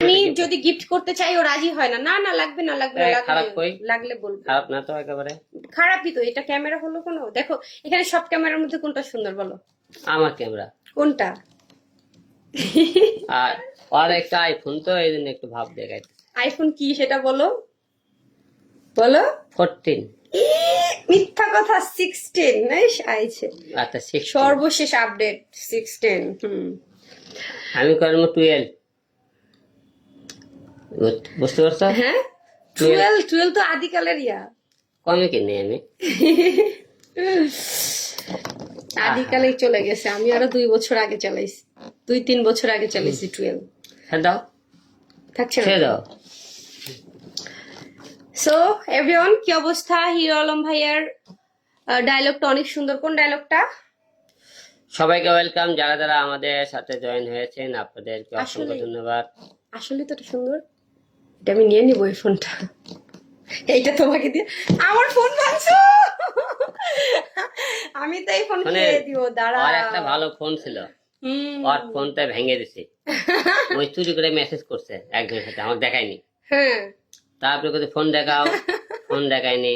আমি যদি গিফট করতে চাই ও রাজি হয় না। না না লাগবে না, লাগবে না, খারাপ কই? লাগলে বলবো। খারাপ না তো একেবারে। খারাপই তো। এটা ক্যামেরা হলো কোনো? দেখো এখানে সব ক্যামেরার মধ্যে কোনটা সুন্দর বলো? আমার ক্যামেরা। কোনটা? আর আর একটা আইফোন তো এই জন্য একটু ভাব দেখাইতে। আইফোন কি সেটা বলো, বলো। 14। মিথ্যা কথা, 16 নাইস আইছে। আচ্ছা 6। সর্বশেষ আপডেট 16। আমি করবো 12। বুঝতে পারছো? হ্যাঁ 12, 12 তো আদিকালের ইয়া। কমে কিনে আমি। আদিকালেই চলে গেছে। আমি আরো 2 বছর আগে চালাইছি, 2-3 বছর আগে চালাইছি 12। হ্যাঁ দাও, থাকছে ছেড়ে না। দাও। সো এভরিওয়ান, কি অবস্থা? হিরো আলম ভাইয়ার ডায়লগটা অনেক সুন্দর। কোন ডায়লগটা? সবাইকে ওয়েলকাম, যারা যারা আমাদের সাথে জয়েন হয়েছেন আপনাদেরকে অসংখ্য আসলে- ধন্যবাদ। আসলে তো এটা সুন্দর। এটা আমি নিয়ে নিবো এই ফোনটা। এইটা তোমাকে দিয়ে আমার ফোন ভাঙছো। আমি তো এই ফোন মানে খেয়ে দিব, দাঁড়া। আর একটা ভালো ফোন ছিল, ওর ফোনটা ভেঙে দিছে। ওই চুরি করে মেসেজ করছে একজনের সাথে, আমাকে দেখায়নি। হ্যাঁ তারপরে কোথায় ফোন দেখাও, ফোন দেখায়নি।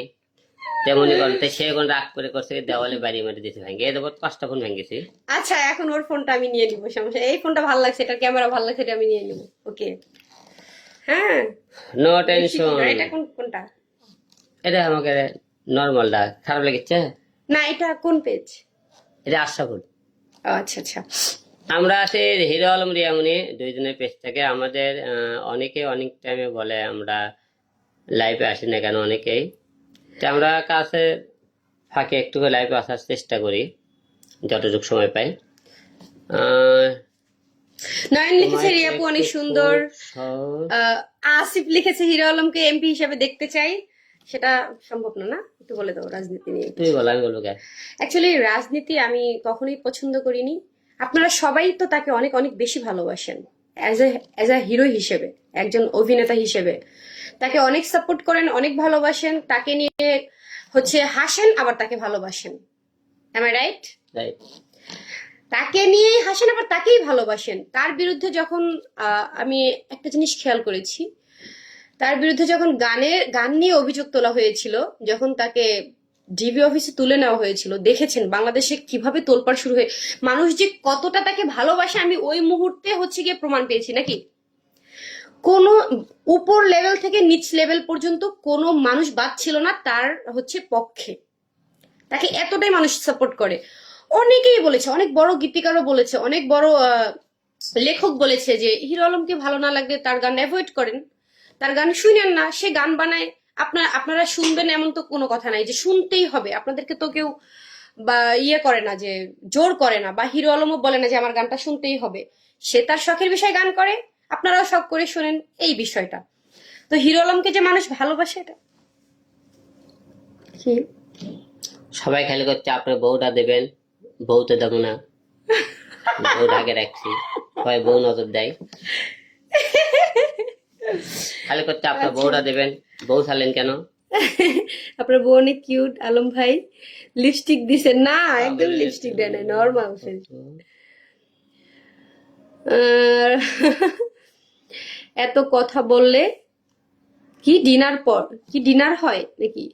তেমনি করতে সে এখন রাগ করে করছে দেওয়ালে বাড়ি মারি দিয়েছে, ভেঙে দেবো। 5টা ফোন ভেঙেছি। আচ্ছা, এখন ওর ফোনটা আমি নিয়ে নিবো, সমস্যা। এই ফোনটা ভালো লাগছে, এটার ক্যামেরা ভালো লাগছে, এটা আমি নিয়ে নিবো। ওকে হ্যাঁ। No tension. এটা কোনটা? এটা আমাকে নর্মালটা খারাপ লেগেছে। না এটা কোন পেজ? এটা আশরাফুল। আচ্ছা আচ্ছা। আমরা আছি হিরো আলম রিয়ামনি, দুইজনের পেজ থেকে। আমাদের অনেকে অনেক টাইমে বলে আমরা লাইভে আসি না কেন, অনেকেই। তো আমরা কাছে ফাঁকে একটু লাইভে আসার চেষ্টা করি যতটুকু সময় পাই। নয়ন লিখেছে রিয়াপু অনেক সুন্দর। আসিফ লিখেছে হিরো আলমকে এমপি হিসেবে দেখতে চাই। সেটা সম্ভব না, না? একটু বলে দাও রাজনীতি নিয়ে। তুই বল, আমি বলবো কেন? অ্যাকচুয়ালি রাজনীতি আমি কখনোই পছন্দ করিনি। আপনারা সবাই তো তাকে অনেক অনেক বেশি ভালোবাসেন অ্যাজ এ হিরো হিসেবে, একজন অভিনেতা হিসেবে তাকে অনেক সাপোর্ট করেন, অনেক ভালোবাসেন। তাকে নিয়ে হাসেন, আবার তাকে ভালোবাসেন। Am I right? রাইট। তাকে নিয়েই হাসেন, আবার তাকেই ভালোবাসেন। তার বিরুদ্ধে যখন আমি একটা জিনিস খেয়াল করেছি, তার বিরুদ্ধে যখন গান নিয়ে অভিযোগ তোলা হয়েছিল, যখন তাকে ডিবি অফিসে তুলে নেওয়া হয়েছিল, দেখেছেন বাংলাদেশে কিভাবে তোলপাড় শুরু হয়ে মানুষ যে কতটা তাকে ভালোবাসে। আমি ওই মুহূর্তে গিয়ে প্রমাণ পেয়েছি নাকি। কোনো উপর লেভেল থেকে নিচ লেভেল পর্যন্ত কোনো মানুষ বাদ ছিল না তার পক্ষে। তাকে এতটাই মানুষ সাপোর্ট করে। অনেকেই বলেছে, অনেক বড় গীতিকারও বলেছে, অনেক বড় লেখক বলেছে যে হিরো আলমকে ভালো না লাগলে তার গান অ্যাভয়েড করেন, তার গান শুনেন না। সে গান বানায়, আপনারা শুনবেন এমন তো কোনো কথা নাই যে শুনতেই হবে। আপনাদেরকে তো কেউ বা ইয়ে করে না, যে জোর করে না, বা হিরো আলমও বলে না যে আমার গানটা শুনতেই হবে। সে তার শখের বিষয়ে গান করে, আপনারাও শখ করে শোনেন, এই বিষয়টা। তো হিরো আলমকে যে মানুষ ভালোবাসে, এটা কি সবাই খালি করছে আপনার বউটা দেবেন, বউ তো দেবো না, বউ ঢাকে রাখছি। সবাই বউ নজর দেয়, খালি করছে আপনার বউটা দেবেন, বউ ছাড়লেন কেন? আপনার বউ অনেক কিউট আলম ভাই। লিপস্টিক দিছেন না? একদম লিপস্টিক দেয় না, নর্মাল ফেস। এত কথা বললে কি ডিনার পর কি ডিনার হয় নাকি?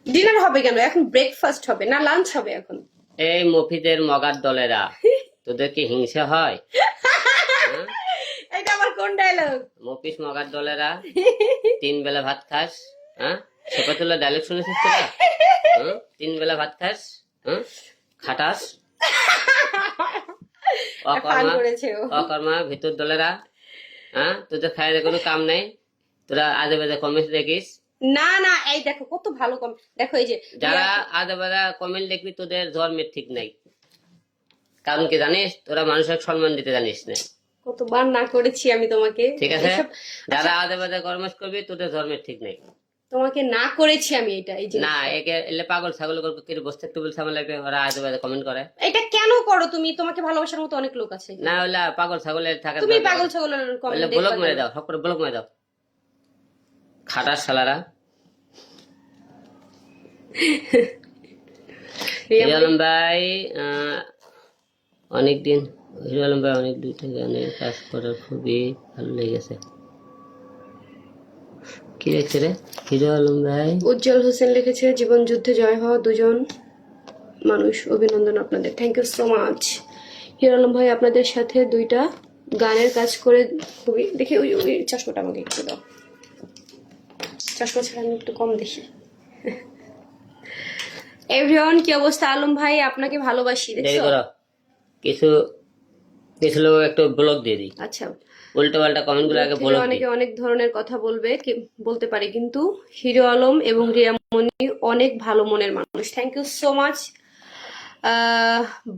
ডিনার হবে কেন? এখন ব্রেকফাস্ট হবে না, লাঞ্চ হবে এখন। এই মফিদের মগার দলেরা, তোদের কি হিংসা হয়? এটা আবার কোন ডায়লগ? মফিস মগার দলেরা, 3 বেলা ভাত খাস? হ্যাঁ, সেপাতুল্লাহ ডায়লগ শুনেছিস তোরা? 3 বেলা ভাত খাস, খাটাস, অকর্মা, অকর্মা ভিতর দলেরা। তোদের খায় কোনো কাম নাই, তোরা আজে বাজে কমেন্ট দেখিস। না না, এই দেখো কত ভালো কম। দেখো এই যে যারা আজে বাজে কমেন্ট দেখবি, তোদের ধর্মের ঠিক নাই। কারণ কি জানিস? তোরা মানুষের সম্মান দিতে জানিস না। কতবার না করেছি আমি তোমাকে, ঠিক আছে? যারা আজে বাজে কর্মস করবি, তোদের ধর্মের ঠিক নাই। তোমাকে না করেছি আমি এটা। এই যে না, একে এলে পাগল ছাগল করবো কি বসতে একটু বলছে আমার লাগে, ওরা আজে বাজে কমেন্ট করে। এটা কেন করো তুমি? তোমাকে ভালোবাসার মতো অনেক লোক আছে। না হলে পাগল ছাগলের থাকে, তুমি পাগল ছাগলের কমেন্ট দেখবা, ব্লক মেরে দাও, সব করে ব্লক মেরে দাও, খাটাস শালারা। হিরো আলম ভাই অনেকদিন হিরো আলম ভাই অনেক দুইটা গানে কাজ করার খুবই ভালো লেগেছে। কি লিখছে রে হিরো আলম ভাই? উজ্জ্বল হোসেন লিখেছে, জীবন যুদ্ধে জয় হওয়া দুজন মানুষ, অভিনন্দন আপনাদের। Thank you so much Hero Alam ভাই, আপনাদের সাথে দুইটা গানের কাজ করে খুবই দেখি। ওই ওই চশমাটা আমাকে একটু দাও, চশমা ছাড়া আমি একটু কম দেখি। এভরিওয়ান, কি অবস্থা? আলম ভাই আপনাকে ভালোবাসি। দেরি দেখছো? করো, কিছু কিছু লোক একটু ব্লক দিয়ে দিই, আচ্ছা, উল্টো পাল্টা কমেন্ট গুলো আগে থেকে ব্লক দিই। অনেকে অনেক ধরনের কথা বলবে, বলতে পারে, কিন্তু হিরো আলম এবং রিয়া মনি অনেক ভালো মনের মানুষ। Thank you so much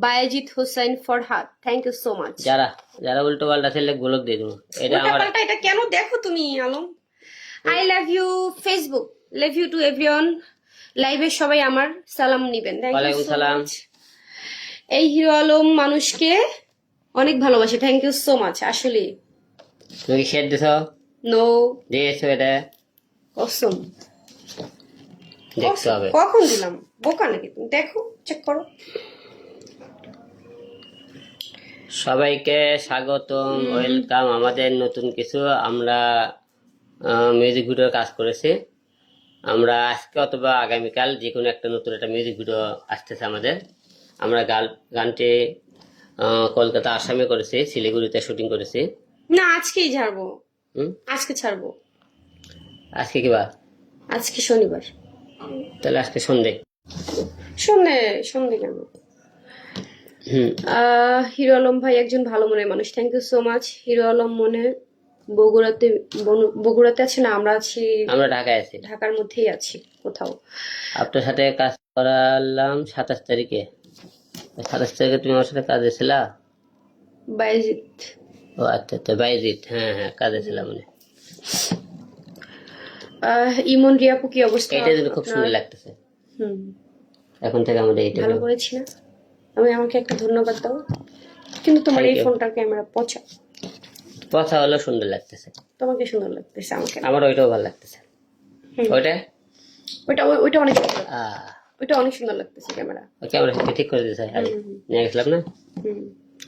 Bayezid Hossain Farhad, thank you so much. যারা যারা উল্টো পাল্টা ছেলে ব্লক দিয়ে দেবো। এটা আমার উল্টাপাল্টা এটা কেন দেখো তুমি Alam? I love you Facebook, love you too everyone. লাইভে সবাই আমার সালাম নিবেন। থ্যাংক ইউ ওয়ালাইকুম সো সালাম। মাচ। এই হিরো আলম মানুষকে অনেক ভালোবাসে। Thank you so much. আসলে তুমি কি শেয়ার দিছ? নো দিয়েছো? এটা কসম, দেখতে হবে। কখন দিলাম? বোকা নাকি তুমি? দেখো, চেক করো। সবাইকে স্বাগতম, ওয়েলকাম। আমাদের নতুন কিছু আমরা মিউজিক ভিডিওর কাজ করেছি। আমরা আজকে অথবা আগামীকাল যে কোনো একটা নতুন একটা মিউজিক ভিডিও আসতেছে আমাদের। আমরা গানটি কলকাতা আসামে করেছি, শিলিগুড়িতে শুটিং করেছি। না, আজকেই ছাড়বো, হুম, আজকে ছাড়বো। আজকে কি বার? আজকে শনিবার। তাহলে আজকে সন্ধে। সন্ধে? সন্ধে কেন? হুম, হিরো আলম ভাই একজন ভালো মনের মানুষ। Thank you so much Hero Alam. মনে বগুড়াতে, বগুড়াতে আছে না? আমরা আছি, আমরা ঢাকায় আছি। ঢাকার মধ্যেই আছি কোথাও। আপনার সাথে কাজ করালাম 27 তারিখে। 27 তারিখে তুমি আমার সাথে কাজে ছিলা? বায়েজিৎ। ও আচ্ছা আচ্ছা, বাইজিৎ, হ্যাঁ হ্যাঁ, কাজে ছিলাম মানে। ইমন রিয়াপু, কি অবস্থা? এইটা কিন্তু খুব সুন্দর লাগতেছে। হুম, এখন থেকে আমাদের এইটা ভালো করেছি না? আমাকে একটা ধন্যবাদ দাও। কিন্তু তোমার Thank এই you. ফোনটার ক্যামেরা পচা। কথা হলো সুন্দর লাগতেছে। তোমাকে সুন্দর লাগতেছে, আমাকে না। আমার ওইটাও ভালো লাগতেছে। হুম। ওইটা ওইটা অনেক সুন্দর, আহ ওইটা অনেক সুন্দর লাগতেছে ক্যামেরা। ওকে আমরা সাথে ঠিক করে দিতে আগে নিয়ে গেছিলাম না। হুম।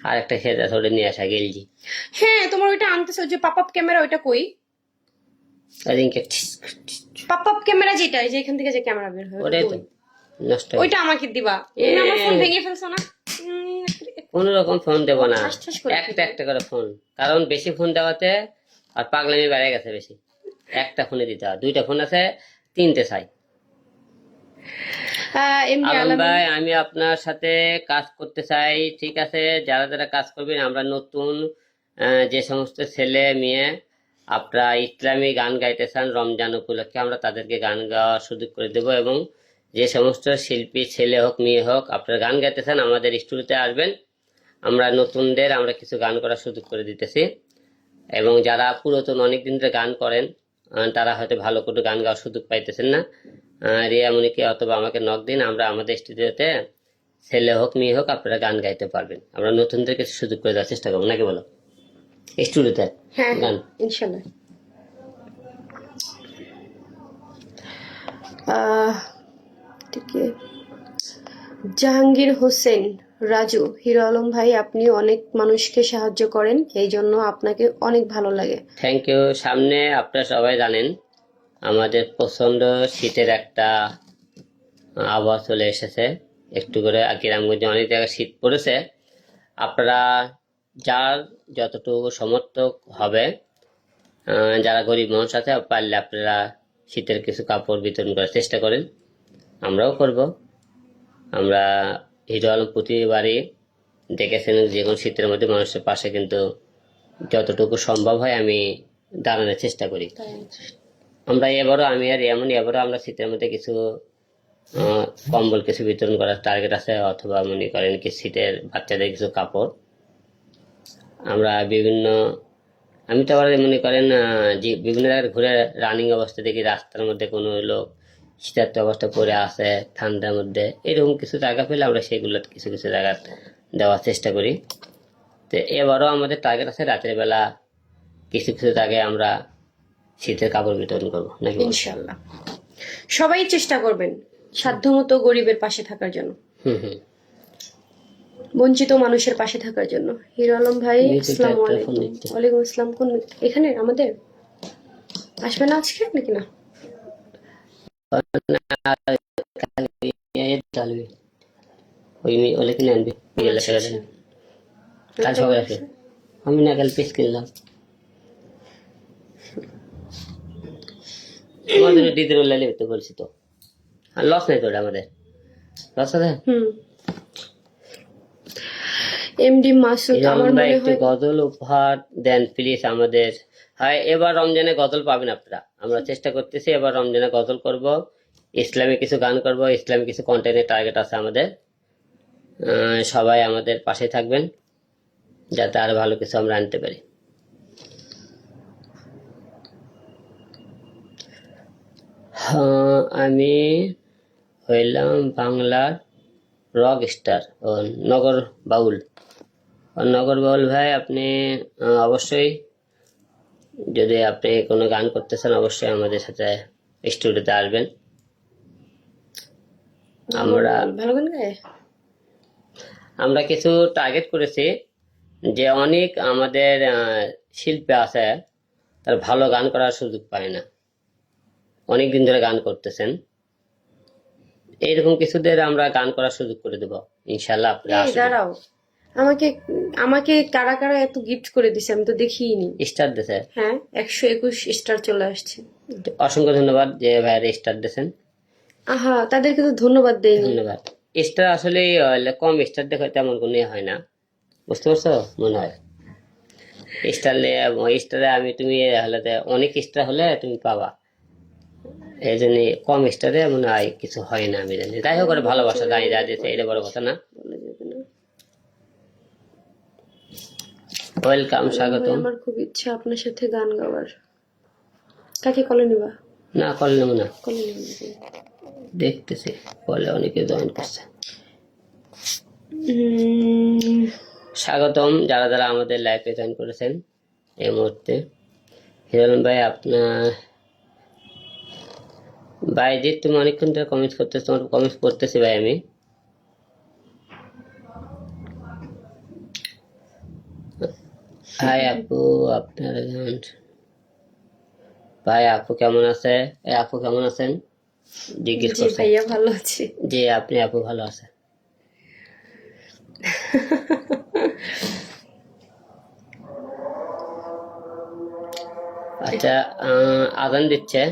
আর একটা খেয়ে আছে, ওটা নিয়ে আসা গেলজি। হ্যাঁ, তোমার ওইটা আনতেছে, ওই যে পাপ আপ ক্যামেরা, ওইটা কই? আদিনকে পাপ আপ ক্যামেরা যেটা, এই যে এখান থেকে যে ক্যামেরা বের হয়, ওইটা ওটাই তো কই? নষ্ট হয়ে ওইটা আমাকে দিবা। তুমি আমার ফোন ভেঙে ফেলছো না? কোন রকম ফোন দেবো না, ঠাস ঠাস করে একটা একটা করে ফোন। কারণ বেশি ফোন দেওয়াতে আর পাগলামি বেড়ে গেছে বেশি। একটা ফোনে দিতে হয়, দুইটা ফোন আছে, তিনটে চাই। এমনি আলম আলম ভাই, আমি আপনার সাথে কাজ করতে চাই। ঠিক আছে, যারা যারা কাজ করবেন, আমরা নতুন যে সমস্ত ছেলে মেয়ে আপনারা ইসলামী গান গাইতে চান রমজান উপলক্ষে, আমরা তাদেরকে গান গাওয়ার সুযোগ করে দেব। এবং যে সমস্ত শিল্পী ছেলে হোক মেয়ে হোক আপনারা গান গাইতে চান, আমাদের স্টুডিওতে আসবেন। আমরা নতুনদের আমরা কিছু গান করার সুযোগ করে দিতেছি। এবং যারা পুরাতন অনেকদিন ধরে গান করেন, তারা হয়তো ভালো করে গান গাওয়ার সুযোগ পাইতেছেন না, রিয়া মনিকে অথবা আমাকে নক দিন। আমরা আমাদের স্টুডিওতে ছেলে হোক মেয়ে হোক আপনারা গান গাইতে পারবেন। আমরা নতুনদের কিছু সুযোগ করে দেওয়ার চেষ্টা করবো, নাকি বলো? স্টুডিওতে হ্যাঁ, গান ইনশাল্লাহ। ঠিক আছে। জাহাঙ্গীর হোসেন রাজু, হিরো আলম ভাই আপনি অনেক মানুষকে সাহায্য করেন, এই জন্য আপনাকে অনেক ভালো লাগে। Thank you. সামনে আপনারা সবাই জানেন আমাদের প্রচন্ড শীতের একটা আবহাওয়া চলে এসেছে। একটু করে গ্রামগঞ্জে অনেক জায়গায় শীত পড়েছে। আপনারা যার যতটুকু সমর্থক হবে, যারা গরিব মানুষ আছে, পারলে আপনারা শীতের কিছু কাপড় বিতরণ করার চেষ্টা করেন। আমরাও করব। আমরা হিরো আলম প্রতিবারই দেখেছেন যে কোনো শীতের মধ্যে মানুষের পাশে কিন্তু যতটুকু সম্ভব হয় আমি দাঁড়ানোর চেষ্টা করি। আমরা এবারও, আমি আর এমন এবারও আমরা শীতের মধ্যে কিছু কম্বল কিছু বিতরণ করার টার্গেট আছে, অথবা মনে করেন কি শীতের বাচ্চাদের কিছু কাপড় আমরা বিভিন্ন, আমি তো আবার মনে করেন যে বিভিন্ন জায়গায় ঘুরে রানিং অবস্থা দেখি রাস্তার মধ্যে কোনো লোক শীতার্থ অবস্থা পড়ে আছে ঠান্ডার মধ্যে, এরকম কিছু জায়গা পেলে আমরা সেগুলো কিছু কিছু জায়গা দেওয়ার চেষ্টা করি। তো এবারও আমাদের টার্গেট আছে রাতের বেলা কিছু কিছু জায়গায় আমরা শীতের কাপড় বিতরণ করবো, নাকি? ইনশাল্লাহ সবাই চেষ্টা করবেন সাধ্যমতো গরিবের পাশে থাকার জন্য। হুম হুম। বঞ্চিত মানুষের পাশে থাকার জন্য। হিরো আলম ভাই, মিতুটা আসসালামু একটা ফোন আলাইকুম। দিচ্ছে। ওয়ালাইকুম আসসালাম। কোন এখানে আমাদের আসবে না আজকে নাকি না? এই ডালবি ওলে কিনে আনবি বিকেলে আচ্ছা ফেলে আচ্ছা। দেন কাল সকালে আসবে আমি না কাল পিস কিনলাম আমাদের দিদির লাইলে তো বলছি তো আর লস নেই তো ওটা আমাদের লস আছে হুম। এমডি মাসুদ, হিরো আমার আলম ভাই মনে একটু হয় গজল উপহার দেন প্লিজ আমাদের। হয় এবার রমজানে গজল পাবেন আপনারা, আমরা চেষ্টা করতেছি এবার রমজানে গজল করব, ইসলামিক কিছু গান করব, ইসলামিক কিছু কন্টেন্টের টার্গেট আছে আমাদের। সবাই আমাদের পাশে থাকবেন যাতে আরো ভালো কিছু আমরা আনতে পারি। আমি হইলাম বাংলার রক স্টার ও নগর বাউল। নগর বাউল ভাই আপনি অবশ্যই যদি আপনি কোনো গান করতে চান অবশ্যই আমাদের সাথে স্টুডিওতে আসবেন। আমরা ভালো গান গায়। আমরা কিছু টার্গেট করেছি যে অনেক আমাদের শিল্পী আছে তার ভালো গান করার সুযোগ পায় না, অনেক দিন ধরে গান করতেছেন, এইরকম কিছুদের আমরা গান করার সুযোগ করে দেব ইনশাল্লাহ। আপনারা এই আসবেন। দাঁড়াও, আমাকে আমাকে কারা কারা এত গিফট করে দিছে আমি তো দেখিনি। স্টার দিছে, হ্যাঁ, 121 স্টার চলে আসছে। অসংখ্য ধন্যবাদ যে ভাইয়ের স্টার দিয়েছেন। আহা, তাদেরকে তো ধন্যবাদ দেয়নি। ধন্যবাদ। স্টার আসলে কম স্টার দেখে তেমন কোনো ইয়ে হয় না, বুঝতে পারছো মনে হয়। স্টারে আমি তুমি হলে অনেক স্টার হলে তুমি পাবা, এই জন্য কম স্টারে মনে হয় কিছু হয় না আমি জানি। যাই হোক করে ভালোবাসা জানি যা দিয়েছে এটা বড় কথা না। বলা যাবে না। ওয়েলকাম, আলম ভাই, স্বাগতম। আমার খুব ইচ্ছা আপনার সাথে গান গাওয়ার। কাকে কলে নিবা? না করলে না, কলে নিবা নাকি? দেখতেছি বলে অনেকে জয়েন করছে। স্বাগতম যারা যারা আমাদের লাইভে জয়েন করেছেন এই মুহূর্তে। হিরণ ভাই আপনার ভাই যে তুমি অনেকক্ষণ ধরে কমেন্ট করতেছো, তোমার কমেন্ট করতেছি ভাই আমি। হাই আপু, আপনার ভাই আপু কেমন আছে? আপু কেমন আছেন জিজ্ঞেস জি করছে। ভাইয়া, ভালো আছি। জি আপনি আপু ভালো আছে। আচ্ছা আজান দিচ্ছে।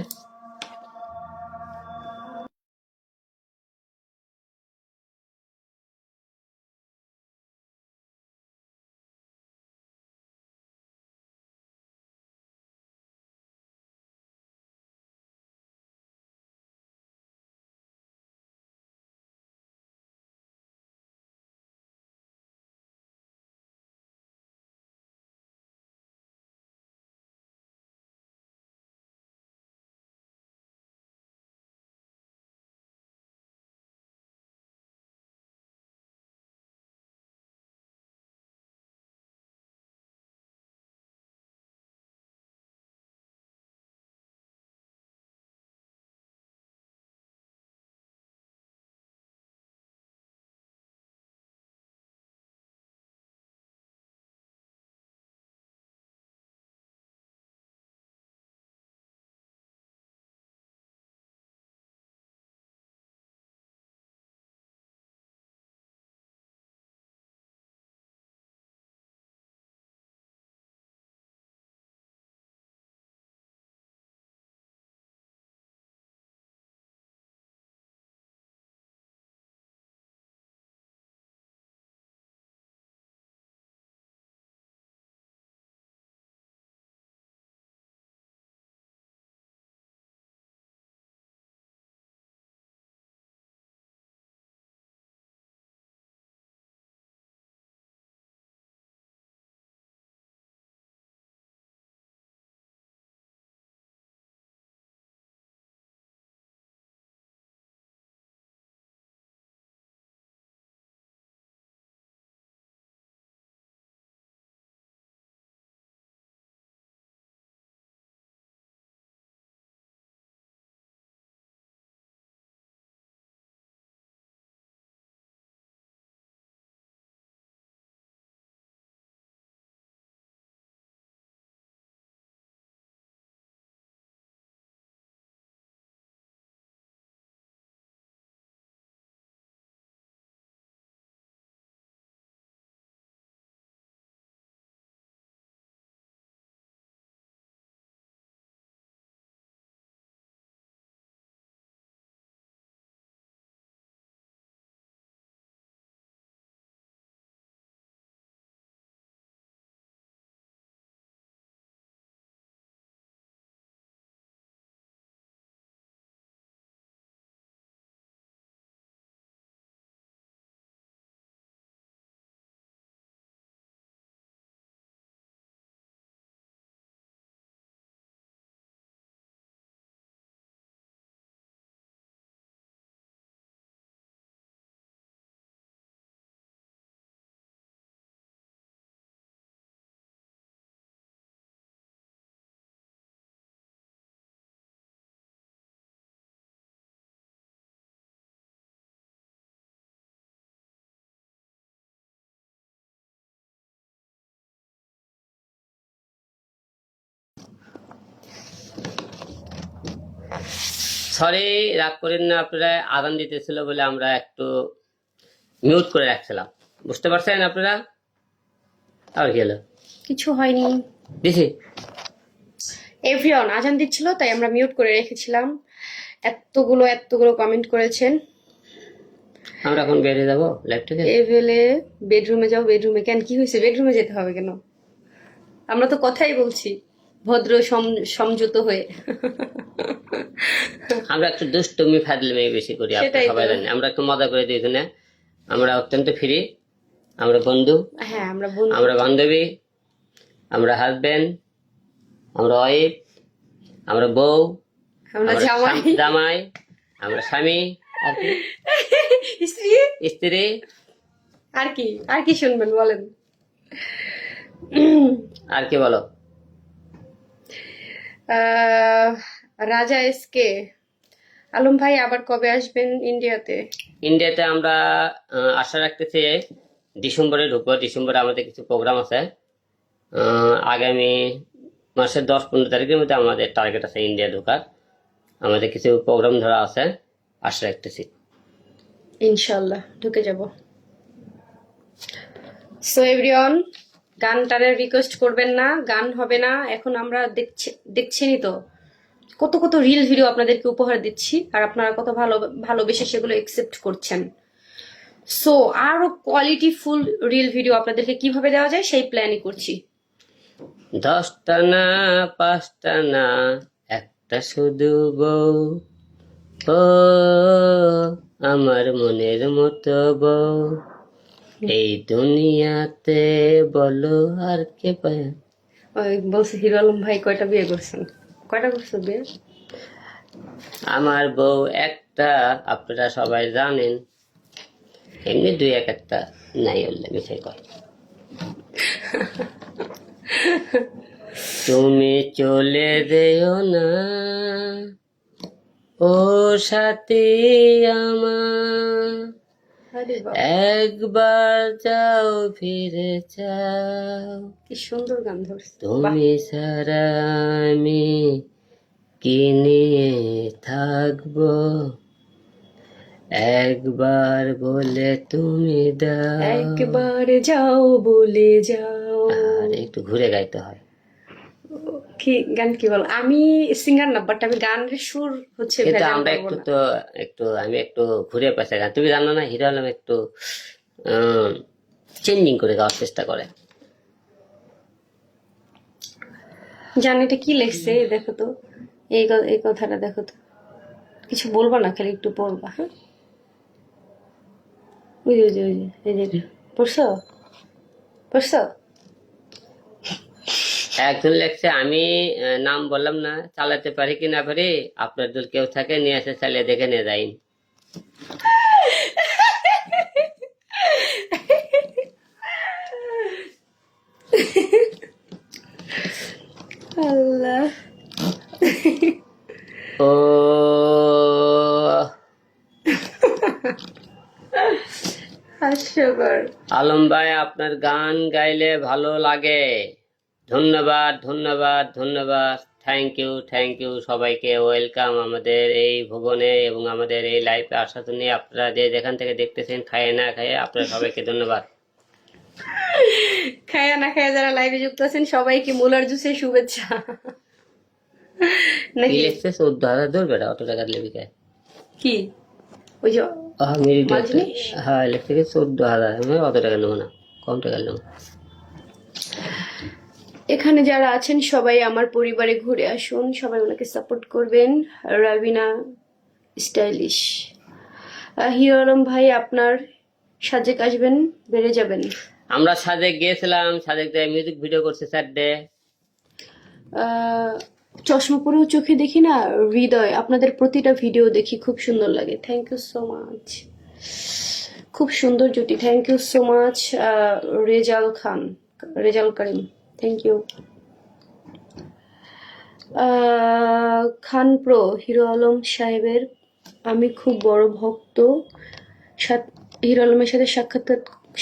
সরি, রাগ করেন না, আপনারা আজান দিতেছিল বলে আমরা একটু মিউট করে রাখছিলাম, বুঝতে পারছেন আপনারা? আর কি হলো, কিছু হয়নি। দিছি। এভরিওয়ান আজান দিচ্ছিল তাই আমরা মিউট করে রেখেছিলাম। এতগুলো কমেন্ট করেছেন। আমরা এখন বেরিয়ে যাবো লাইভ থেকে। এভেলে বেডরুমে যাও। বেডরুমে কেন, কি হয়েছে? বেডরুমে যেতে হবে কেন? আমরা তো কথাই বলছি ভদ্র সংযত হয়ে। আমরা একটু দুষ্টুমি ফাজলামি বেশি করি, আপনারা সেটাই তো। সবাই জানেন। আমরা একটু মজা করে দিই না, আমরা অত্যন্ত ফ্রি, আমরা বন্ধু, হ্যাঁ আমরা বন্ধু। আমরা বান্ধবী, আমরা হাজবেন্ড, আমরা ওয়াইফ, আমরা বউ, আমরা আমরা জামাই জামাই, আমরা স্বামী, আর কি স্ত্রী। স্ত্রী। আর কি শুনবেন বলেন? আর কি বলো? রাজা এসকে, আলম ভাই আবার কবে আসবেন ইন্ডিয়াতে? ইন্ডিয়াতে আমরা আশা রাখতেছি ডিসেম্বরে ঢুকবো। ডিসেম্বরে আমাদের কিছু প্রোগ্রাম আছে। আগামী মাসের 10-15 তারিখের মধ্যে আমাদের টার্গেট আছে ইন্ডিয়া ঢোকার। আমাদের কিছু প্রোগ্রাম ধরা আছে, আশা রাখতেছি ইনশাল্লাহ ঢুকে যাব। সো এভরিওয়ান, গান টানের রিকোয়েস্ট করবেন না, গান হবে না এখন। আমরা দেখছেনই তো কত রিল ভিডিও আপনাদেরকে উপহার দিচ্ছি, আর আপনারা কত ভালোবেসে সেগুলো একসেপ্ট করছেন। সো আরো কোয়ালিটি ফুল রিল ভিডিও আপনাদেরকে কিভাবে দেওয়া যায় সেই প্ল্যানই করছি। 10টা না 5টা না, একটা শুধু বউ, ও আমার মনের মতো বউ, এই দুনিয়াতে বলো আর কে পায়। ওই বলছে হিরো আলম ভাই কয়টা বিয়ে করছেন? কয়টা করছো বিয়ে? আমার বউ একটা, আপনারা সবাই জানেন। এমনি 2-1 নাই বললে মিশাই কয়। তুমি চলে যেও না ও সাথী আমার, আরে বাবা, একবার যাও ফিরে যাও, কি সুন্দর গান ধরছে। বাহ, তুমি ছাড়া আমি কি নিয়ে থাকবো, একবার বলে তুমি দাও। একবার যাও বলে যাও। আর একটু ঘুরে গাইতে হয়। কি গান, কি বল? আমি সিঙ্গার না, বাট আমি গানের সুর হচ্ছে কিন্তু ভেজাল আমরা করবো না। আমি একটু ঘুরে পাশে গান, তুমি জানো না হিরো আলম একটু চেঞ্জিং করে গাওয়ার চেষ্টা করে। জানি এটা কি লেখছে, দেখো তো এই কথাটা দেখো তো। কিছু বলবা না, খালি একটু পড়বা। হ্যাঁ, ওই যে এই যে পড়ছো পড়ছো। একজন লেখছে, আমি নাম বললাম না, চালাতে পারি কি না পারি, আপনার দল কেউ থাকে নিয়ে এসে চালিয়ে দেখে নিয়ে যাই। আল্লাহ, ও হাস্যকর। আলম ভাই, আপনার গান গাইলে ভালো লাগে, ধন্যবাদ ধন্যবাদ ধন্যবাদ, থ্যাংক ইউ সবাইকে। ওয়েলকাম আমাদের এই ভুবনে এবং আমাদের এই লাইফে আসার জন্য। আপনারা যে যেখান থেকে দেখতেছেন, খায় না খায়, আপনারা সবাইকে ধন্যবাদ। খায়া না খায়া যারা লাইভে যুক্ত আছেন সবাইকে মুলার জুসের শুভেচ্ছা। কি নাকি লিখছে? 14,000 দূর বেটা, অত টাকার লেবি খায়। কি ওই যে মাল জিনিস? হ্যাঁ, লিখছে কি 14,000। আমি অত টাকা নেবো না, কম টাকা নেবো। এখানে যারা আছেন সবাই আমার পরিবারে ঘুরে আসুন, সবাই ওনাকে সাপোর্ট করবেন। রাবিনা স্টাইলিশ, হিরো আলম ভাই আপনার সাজেক আসবেন, বেড়ে যাবেন। আমরা সাজেক গিয়েছিলাম, সাজেক দিয়ে মিউজিক ভিডিও করছে 4 ডে। চশমা পরেও চোখে দেখি না, হৃদয় আপনাদের প্রতিটা ভিডিও দেখি, খুব সুন্দর লাগে। থ্যাংক ইউ সো মাচ, খুব সুন্দর জুটি। Thank you so much Rezal Karim, thank you. Khan প্রো, হিরো আলম সাহেবের আমি খুব বড় ভক্ত, হিরো আলমের সাথে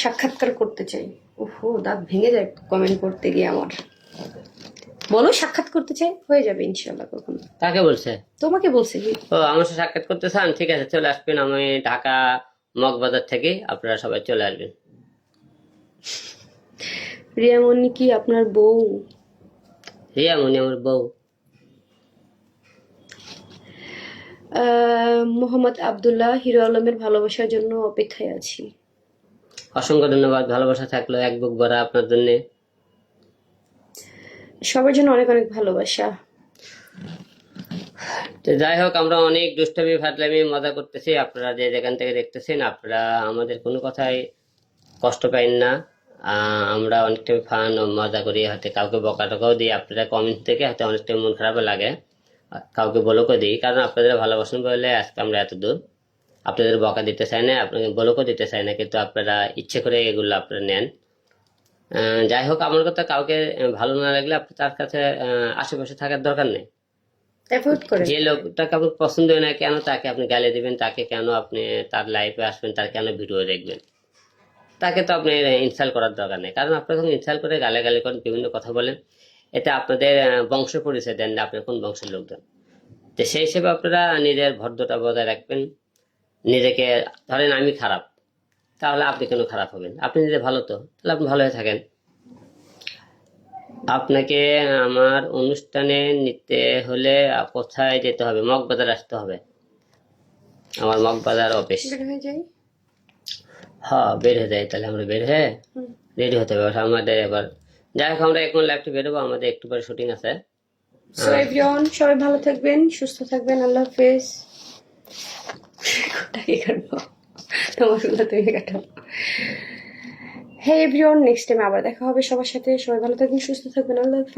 সাক্ষাৎকার করতে চাই। ওহো, দাঁত ভেঙে যায় কমেন্ট করতে গিয়ে আমার। বলো সাক্ষাৎ করতে চাই, হয়ে যাবে ইনশাল্লাহ কখনো। কাকে বলছে? তোমাকে বলছে কি? ও, আমার সাথে সাক্ষাৎ করতে চান? ঠিক আছে, চলে আসবেন। আমি ঢাকা মগবাজার থেকে, আপনারা সবাই চলে আসবেন। রিয়ামণি কি আপনার বউ? রিয়ামণি আমার বউ। মোহাম্মদ আব্দুল্লাহ, হিরো আলমের ভালোবাসার জন্য অপেক্ষায় আছি। অসংখ্য ধন্যবাদ। ভালোবাসা থাকলো এক বুক ভরা আপনার জন্য। সবার জন্য অনেক অনেক ভালোবাসা। তো যাই হোক, আমরা অনেক দুষ্টামি ফাজলামি মজা করতেছি। আপনারা যে যেখান থেকে দেখতেছেন, আপনারা আমাদের কোনো কথাই কষ্ট পাইন না। আমরা অনেকটা ফান ও মজা করি, হয়তো কাউকে বকা টকাও দিই। আপনারা কমেন্ট থেকে হয়তো অনেকটা মন খারাপ লাগে, কাউকে বলকও দিই, কারণ আপনাদের ভালোবাসেন বলে আজকে আমরা এত দূর। আপনাদের বকা দিতে চাই না, আপনাকে বলকও দিতে চাই না, কিন্তু আপনারা ইচ্ছে করে এগুলো আপনারা নেন। যাই হোক, আমার কথা কাউকে ভালো না লাগলে আপনি তার কাছে আশেপাশে থাকার দরকার নেই। অ্যাভয়েড করে। যে লোকটাকে আপনার পছন্দ হয় না, কেন তাকে আপনি গালি দিবেন? তাকে কেন আপনি তার লাইফে আসবেন? তার কেন ভিডিও দেখবেন? তাকে তো আপনি ইনসাল্ট করার দরকার নেই, কারণ আপনি যখন ইনসাল্ট করে গালাগালি করেন, বিভিন্ন কথা বলেন, এতে আপনাদের বংশ পরিচয় দেন না, আপনি কোন বংশের লোকজন। তো সেই হিসেবে আপনারা নিজের ভদ্রতা বজায় রাখবেন। নিজেকে, ধরেন আমি খারাপ, তাহলে আপনি কেন খারাপ হবেন? আপনি নিজে ভালো, তো তাহলে আপনি ভালো হয়ে থাকেন। আপনাকে আমার অনুষ্ঠানে নিতে হলে কোথায় যেতে হবে? মগবাজার আসতে হবে, আমার মগবাজার অফিস। বের হয়ে যাই। হ্যাঁ, বের হয়ে যায়, তাহলে আমরা বের হয়ে হুম। রেডি হতে হবে আমাদের এবার। যাই হোক, আমরা এখন লাইভটি বেরোবো, আমাদের একটু পরে শুটিং আছে। সো এভরিওয়ান, সবাই ভালো থাকবেন, সুস্থ থাকবেন, আল্লাহ হাফেজ। কোনটাকে কাটবো? তোমার শুধু তুমি কাটো। হে এভরিওয়ান, নেক্সট টাইম আবার দেখা হবে সবার সাথে। সবাই ভালো থাকবেন, সুস্থ থাকবেন, আল্লাহ হাফেজ।